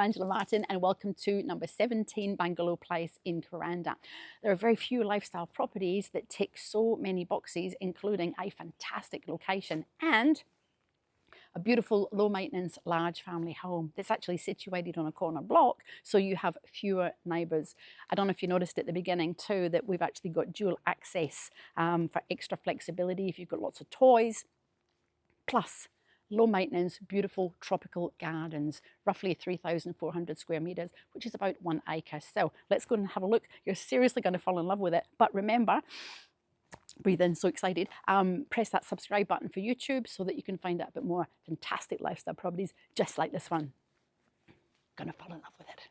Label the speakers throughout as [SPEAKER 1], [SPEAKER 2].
[SPEAKER 1] Angela Martin and welcome to number 17 Bangalow Place in Kuranda. There are very few lifestyle properties that tick so many boxes, including a fantastic location and a beautiful low maintenance large family home that's actually situated on a corner block, so you have fewer neighbours. I don't know if you noticed at the beginning too that we've actually got dual access for extra flexibility if you've got lots of toys, plus low maintenance, beautiful tropical gardens, roughly 3,400 square meters, which is about 1 acre. So let's go and have a look. You're seriously going to fall in love with it. But remember, breathe in, so excited. Press that subscribe button for YouTube so that you can find out a bit more fantastic lifestyle properties just like this one. Gonna fall in love with it.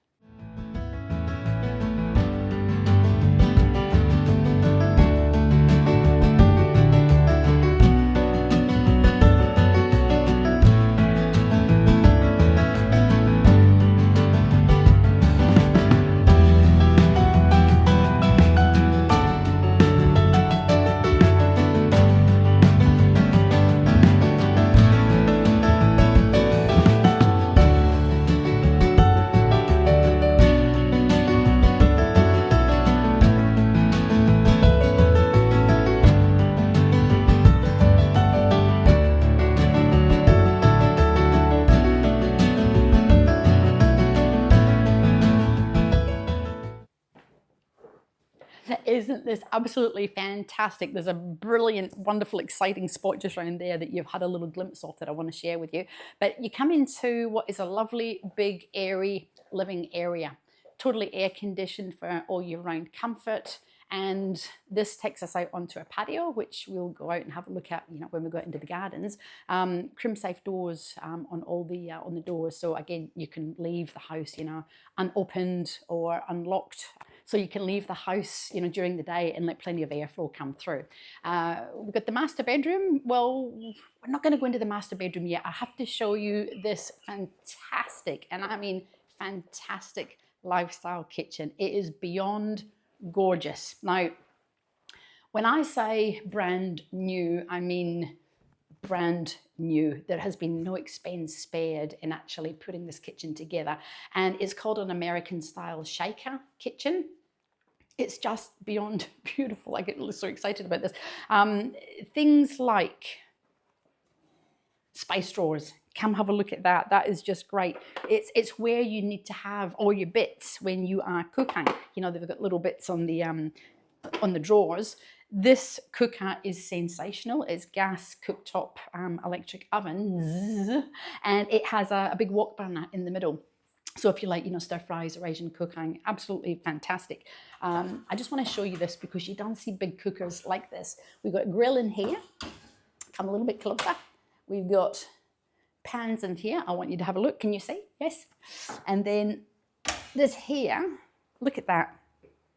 [SPEAKER 1] Isn't this absolutely fantastic? There's a brilliant, wonderful, exciting spot just around there that you've had a little glimpse of that I want to share with you. But you come into what is a lovely, big, airy living area, totally air conditioned for all year round comfort. And this takes us out onto a patio, which we'll go out and have a look at, when we go out into the gardens. Crimp safe doors on all the on the doors, so again you can leave the house, unopened or unlocked. So you can leave the house, during the day and let plenty of airflow come through. We've got the master bedroom. Well, we're not going to go into the master bedroom yet. I have to show you this fantastic, and I mean fantastic, lifestyle kitchen. It is beyond gorgeous. Now, when I say brand new, I mean brand new. There has been no expense spared in actually putting this kitchen together, and it's called an American style shaker kitchen. It's just beyond beautiful. I get so excited about this. Things like spice drawers. Come have a look at that. That is just great. It's where you need to have all your bits when you are cooking. They've got little bits on the drawers. This cooker is sensational. It's gas cooktop electric oven, and it has a big wok burner in the middle. So if you like, stir fries or Asian cooking, absolutely fantastic. I just want to show you this because you don't see big cookers like this. We've got a grill in here. Come a little bit closer. We've got pans in here. I want you to have a look. Can you see? Yes. And then this here, look at that.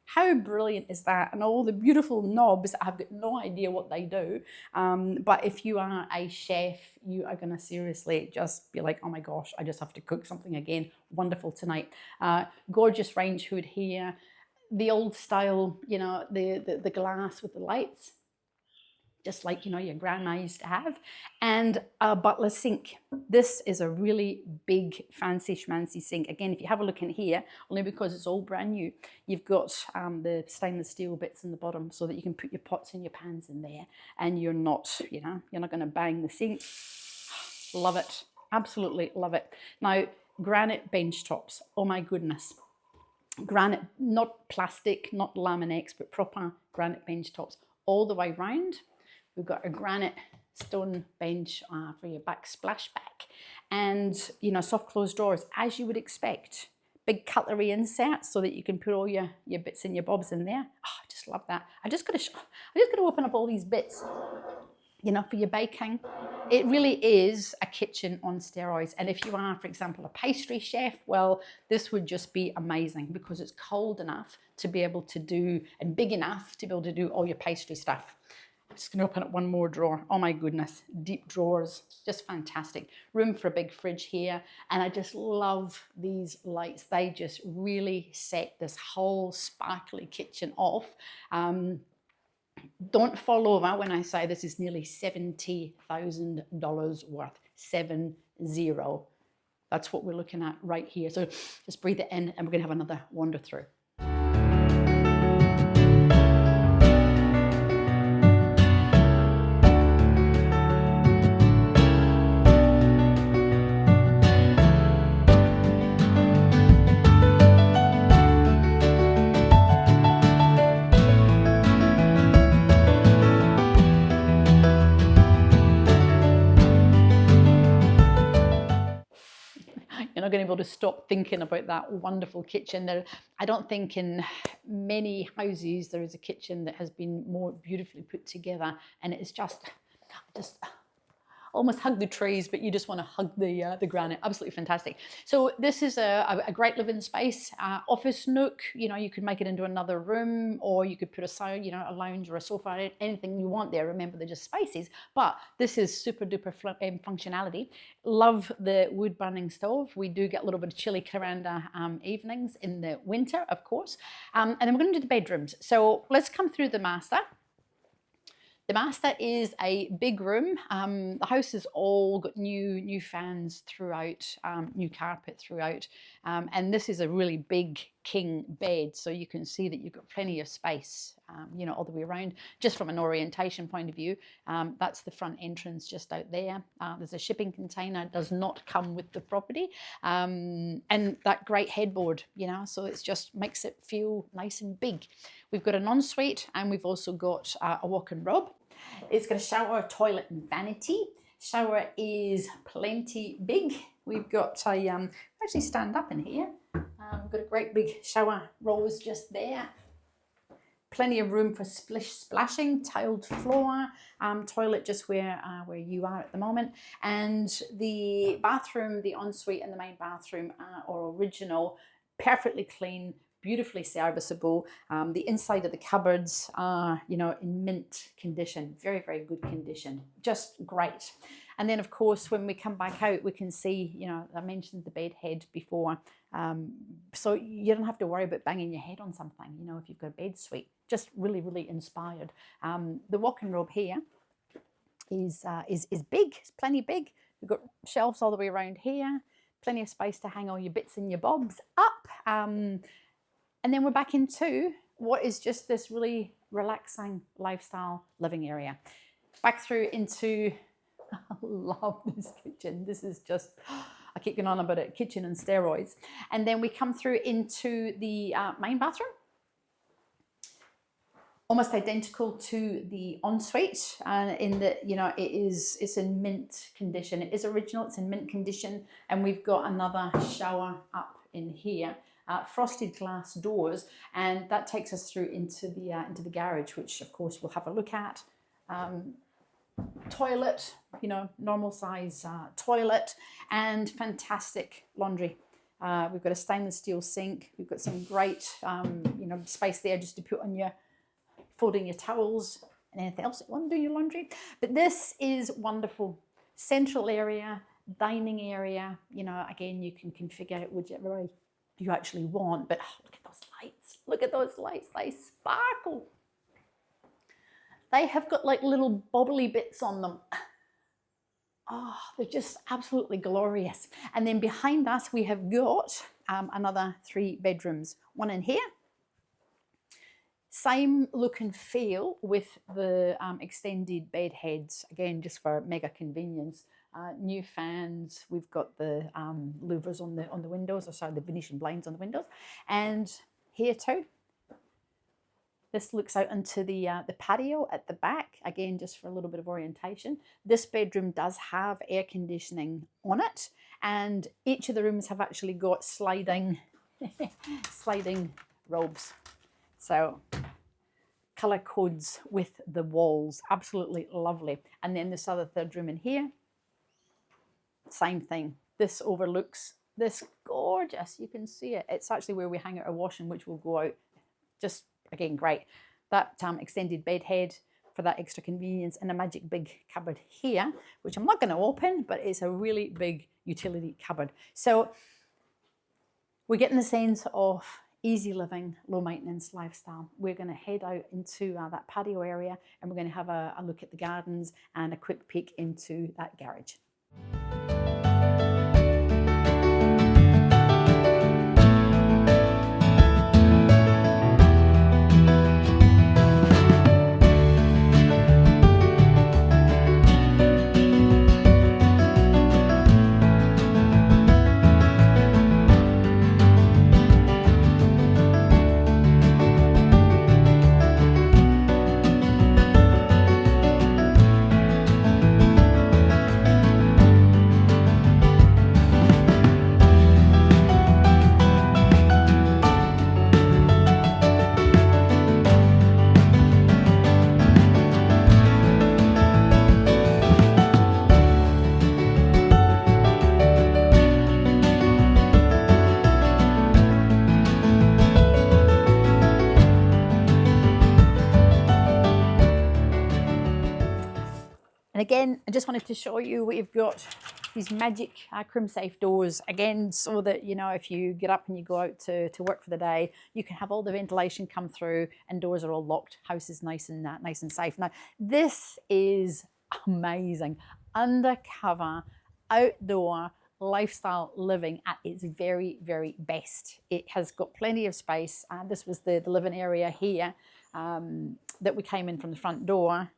[SPEAKER 1] How brilliant is that? And all the beautiful knobs, I've got no idea what they do. But if you are a chef, you are going to seriously just be like, oh my gosh, I just have to cook something again. Wonderful tonight. Gorgeous range hood here. The old style, the glass with the lights, just like, your grandma used to have. And a butler sink. This is a really big, fancy schmancy sink. Again, if you have a look in here, only because it's all brand new, you've got the stainless steel bits in the bottom so that you can put your pots and your pans in there, and you're not, you're not going to bang the sink. Love it. Absolutely love it. Now, granite bench tops. Oh my goodness. Granite, not plastic, not Laminex, but proper granite bench tops all the way round. We've got a granite stone bench for your backsplash back, and soft closed drawers as you would expect. Big cutlery inserts so that you can put all your bits and your bobs in there. Oh, I just love that. I just got to open up all these bits, for your baking. It really is a kitchen on steroids. And if you are, for example, a pastry chef, well, this would just be amazing because it's cold enough to be able to do, and big enough to be able to do all your pastry stuff. I'm just going to open up one more drawer. Oh my goodness, deep drawers, just fantastic. Room for a big fridge here. And I just love these lights. They just really set this whole sparkly kitchen off. Don't fall over when I say this is nearly $70,000 worth. 70,000 That's what we're looking at right here. So just breathe it in, and we're going to have another wander through. You're not going to be able to stop thinking about that wonderful kitchen. There, I don't think in many houses there is a kitchen that has been more beautifully put together, and it's just almost hug the trees, but you just want to hug the granite. Absolutely fantastic. So this is a great living space, office nook. You know, you could make it into another room, or you could put a lounge or a sofa, anything you want there. Remember, they're just spaces, but this is super duper functionality. Love the wood burning stove. We do get a little bit of chilly Kuranda evenings in the winter, of course. And then we're going to do the bedrooms. So let's come through the master. The master is a big room. The house has all got new fans throughout, new carpet throughout, and this is a really big king bed, so you can see that you've got plenty of space, you know, all the way around. Just from an orientation point of view, that's the front entrance just out there. There's a shipping container. It does not come with the property, and that great headboard, you know, so it just makes it feel nice and big. We've got an ensuite, and we've also got a walk-in robe. It's got a shower, toilet, and vanity. Shower is plenty big. We've got a actually stand up in here. We've got a great big shower rose just there. Plenty of room for splashing, tiled floor, toilet just where you are at the moment. And the bathroom, the ensuite and the main bathroom are original, perfectly clean, beautifully serviceable. The inside of the cupboards are, you know, in mint condition, very, very good condition, just great. And then, of course, when we come back out, we can see, you know, I mentioned the bed head before, so you don't have to worry about banging your head on something, you know, if you've got a bed suite. Just really, really inspired. The walk-in robe here is big, it's plenty big. We've got shelves all the way around here, plenty of space to hang all your bits and your bobs up. And then we're back into what is just this really relaxing lifestyle living area. Back through into, I love this kitchen. This is just, I keep going on about it, kitchen and steroids. And then we come through into the main bathroom. Almost identical to the ensuite, in that, you know, it's in mint condition. It is original, it's in mint condition. And we've got another shower up in here. Frosted glass doors, and that takes us through into the garage, which of course we'll have a look at. Toilet, you know, normal size toilet, and fantastic laundry. We've got a stainless steel sink. We've got some great, you know, space there just to put on your, folding your towels and anything else you want to do your laundry. But this is wonderful. Central area, dining area. You know, again, you can configure it whichever way you actually want, but oh, look at those lights. Look at those lights, they sparkle. They have got like little bobbly bits on them. Oh, they're just absolutely glorious. And then behind us, we have got another 3 bedrooms. One in here. Same look and feel with the extended bed heads, again, just for mega convenience. New fans, we've got the louvers on the windows, or sorry, the Venetian blinds on the windows. And here too, this looks out into the patio at the back, again, just for a little bit of orientation. This bedroom does have air conditioning on it, and each of the rooms have actually got sliding robes. So color codes with the walls, absolutely lovely. And then this other 3rd room in here, same thing. This overlooks this gorgeous, you can see it. It's actually where we hang out our washing, which will go out. Just, again, great. That extended bed head for that extra convenience, and a magic big cupboard here, which I'm not going to open, but it's a really big utility cupboard. So we're getting the sense of easy living, low maintenance lifestyle. We're going to head out into that patio area, and we're going to have a look at the gardens and a quick peek into that garage. again, I just wanted to show you we've got these magic crimp safe doors, again, so that, you know, if you get up and you go out to work for the day, you can have all the ventilation come through and doors are all locked. House is nice and safe. Now, this is amazing. Undercover, outdoor lifestyle living at its very, very best. It has got plenty of space. This was the living area here that we came in from the front door.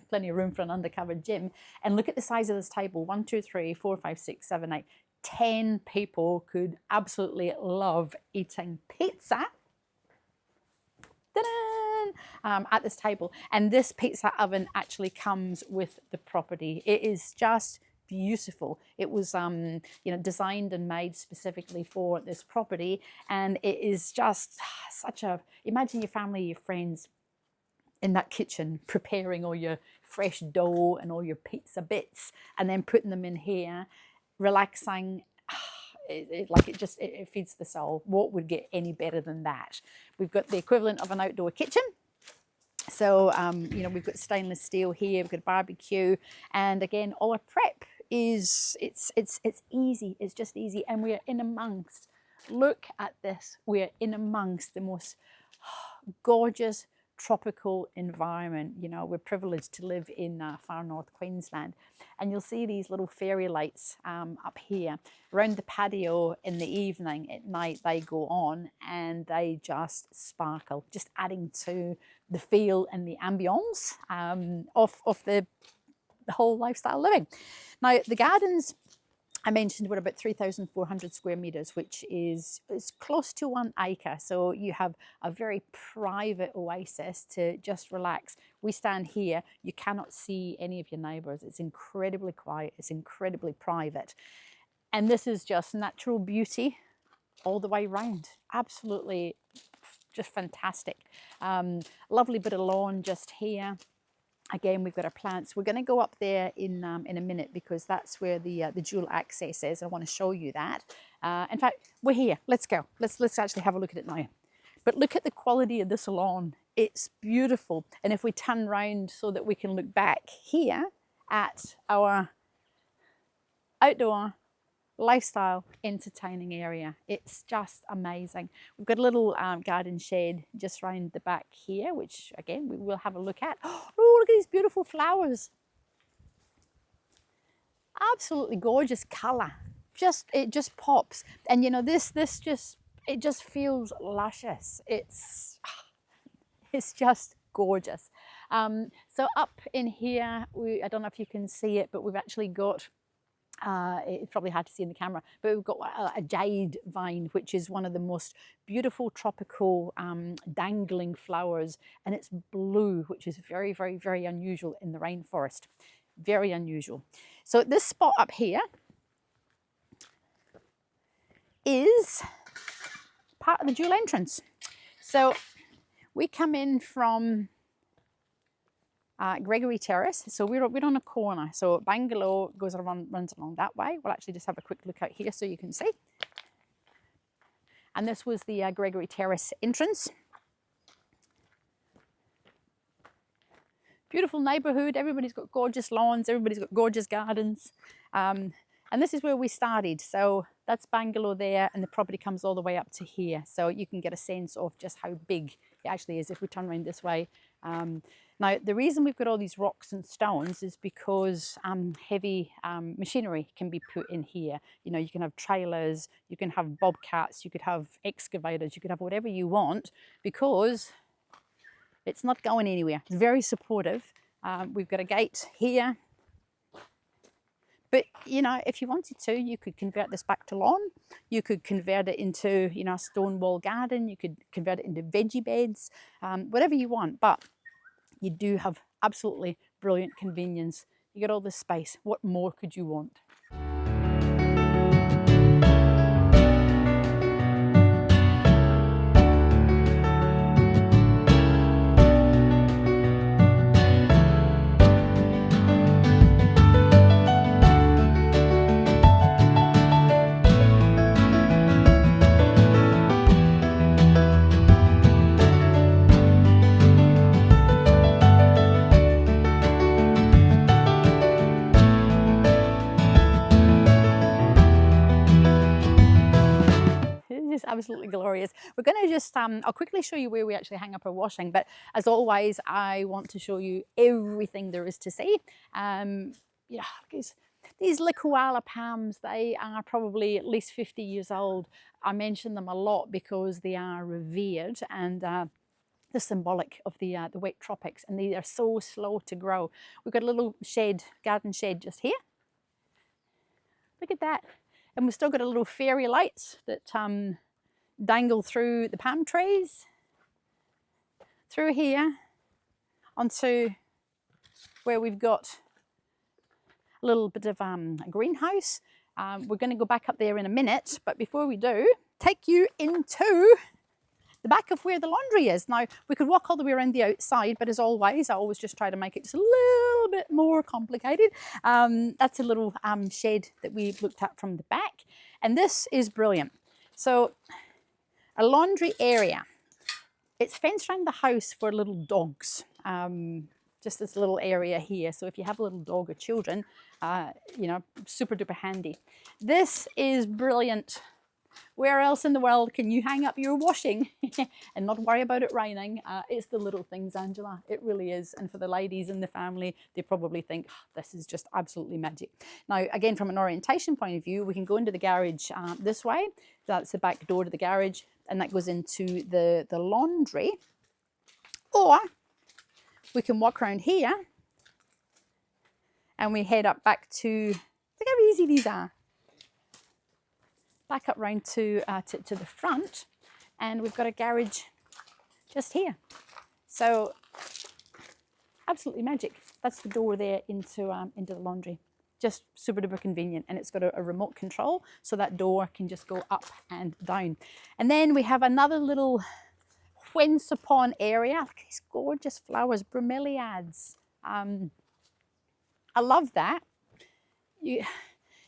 [SPEAKER 1] Plenty of room for an undercover gym. And look at the size of this table. 1, 2, 3, 4, 5, 6, 7, 8. 10 people could absolutely love eating pizza at this table. And this pizza oven actually comes with the property. It is just beautiful. It was you know, designed and made specifically for this property, and it is just such a, imagine your family, your friends in that kitchen preparing all your fresh dough and all your pizza bits and then putting them in here, relaxing. It feeds the soul. What would get any better than that? We've got the equivalent of an outdoor kitchen. So, you know, we've got stainless steel here, we've got a barbecue, and again, all our prep is, it's easy, it's just easy, and we're in amongst, look at this, we're in amongst the most gorgeous tropical environment. You know, we're privileged to live in far north Queensland, and you'll see these little fairy lights up here around the patio in the evening. At night they go on and they just sparkle, just adding to the feel and the ambience of the whole lifestyle living. Now, the gardens I mentioned were about 3,400 square meters, which is close to 1 acre. So you have a very private oasis to just relax. We stand here, you cannot see any of your neighbours. It's incredibly quiet, it's incredibly private. And this is just natural beauty all the way round. Absolutely just fantastic. Lovely bit of lawn just here. Again, we've got our plants. We're going to go up there in a minute because that's where the dual access is. I want to show you that. In fact, we're here. Let's go. Let's actually have a look at it now. But look at the quality of this lawn. It's beautiful. And if we turn around so that we can look back here at our outdoor lifestyle entertaining area, it's just amazing. We've got a little garden shed just round the back here, which again we will have a look at. Oh, look at these beautiful flowers, absolutely gorgeous color. It just pops, and you know, it just feels luscious. It's just gorgeous. So up in here, I don't know if you can see it, but we've actually got it's probably hard to see in the camera, but we've got a jade vine, which is one of the most beautiful tropical dangling flowers, and it's blue, which is very, very, very unusual in the rainforest. Very unusual. So this spot up here is part of the dual entrance. So we come in from Gregory Terrace, so we're on a corner. So Bangalow runs along that way. We'll actually just have a quick look out here so you can see. And this was the Gregory Terrace entrance. Beautiful neighbourhood. Everybody's got gorgeous lawns. Everybody's got gorgeous gardens. And this is where we started. So that's Bangalow there, and the property comes all the way up to here. So you can get a sense of just how big it actually is if we turn around this way. Now, the reason we've got all these rocks and stones is because heavy machinery can be put in here. You know, you can have trailers, you can have bobcats, you could have excavators, you could have whatever you want, because it's not going anywhere. It's very supportive. We've got a gate here. But, you know, if you wanted to, you could convert this back to lawn. You could convert it into, you know, a stone wall garden. You could convert it into veggie beds, whatever you want. But you do have absolutely brilliant convenience. You get all this space. What more could you want? Absolutely glorious. We're going to just, I'll quickly show you where we actually hang up our washing, but as always, I want to show you everything there is to see. Yeah, these koala palms, they are probably at least 50 years old. I mention them a lot because they are revered and the symbolic of the wet tropics, and they are so slow to grow. We've got a little shed, garden shed just here. Look at that. And we've still got a little fairy lights that dangle through the palm trees, through here, onto where we've got a little bit of a greenhouse. We're going to go back up there in a minute, but before we do, take you into the back of where the laundry is. Now, we could walk all the way around the outside, but as always, I always just try to make it just a little bit more complicated. That's a little shed that we looked at from the back, and this is brilliant. So, a laundry area. It's fenced around the house for little dogs. Just this little area here. So if you have a little dog or children, you know, super duper handy. This is brilliant. Where else in the world can you hang up your washing and not worry about it raining? It's the little things, Angela. It really is. And for the ladies in the family, they probably think, oh, this is just absolutely magic. Now, again, from an orientation point of view, we can go into the garage this way. That's the back door to the garage, and that goes into the laundry. Or we can walk around here and we head up back to, look how easy these are. Back up round to the front, and we've got a garage just here. So absolutely magic. That's the door there into the laundry. Just super duper convenient, and it's got a remote control, so that door can just go up and down. And then we have another little whence upon area. Look at these gorgeous flowers, bromeliads. I love that.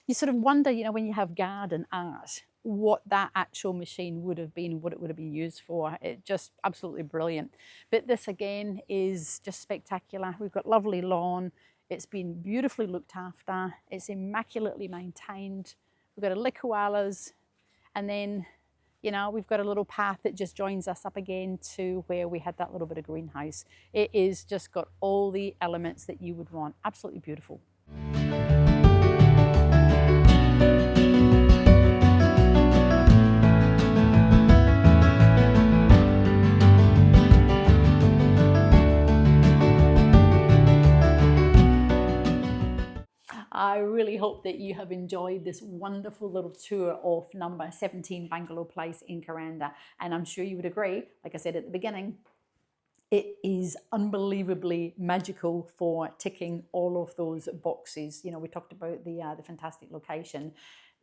[SPEAKER 1] You sort of wonder, you know, when you have garden art, what that actual machine would have been, what it would have been used for. It's just absolutely brilliant. But this again is just spectacular. We've got lovely lawn. It's been beautifully looked after. It's immaculately maintained. We've got a lick koalas, and then, you know, we've got a little path that just joins us up again to where we had that little bit of greenhouse. It is just got all the elements that you would want. Absolutely beautiful. I really hope that you have enjoyed this wonderful little tour of number 17 Bangalow Place in Kuranda. And I'm sure you would agree, like I said at the beginning, it is unbelievably magical for ticking all of those boxes. You know, we talked about the fantastic location,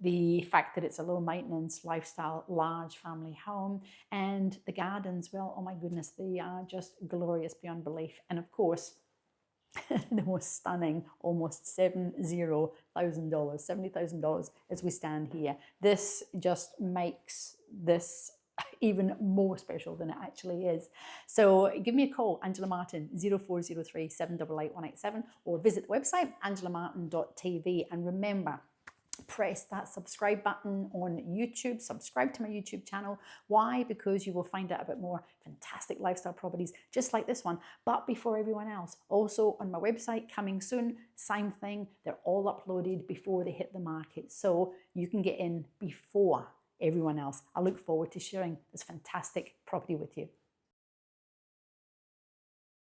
[SPEAKER 1] the fact that it's a low maintenance lifestyle, large family home, and the gardens, well, oh my goodness, they are just glorious beyond belief. And of course, the most stunning, almost $70,000 as we stand here. This just makes this even more special than it actually is. So give me a call, Angela Martin, 0403 788 187, or visit the website, AngelaMartin.TV. And remember, press that subscribe button on YouTube. Subscribe to my YouTube channel. Why? Because you will find out about more fantastic lifestyle properties just like this one, but before everyone else. Also on my website, coming soon, same thing. They're all uploaded before they hit the market, so you can get in before everyone else. I look forward to sharing this fantastic property with you.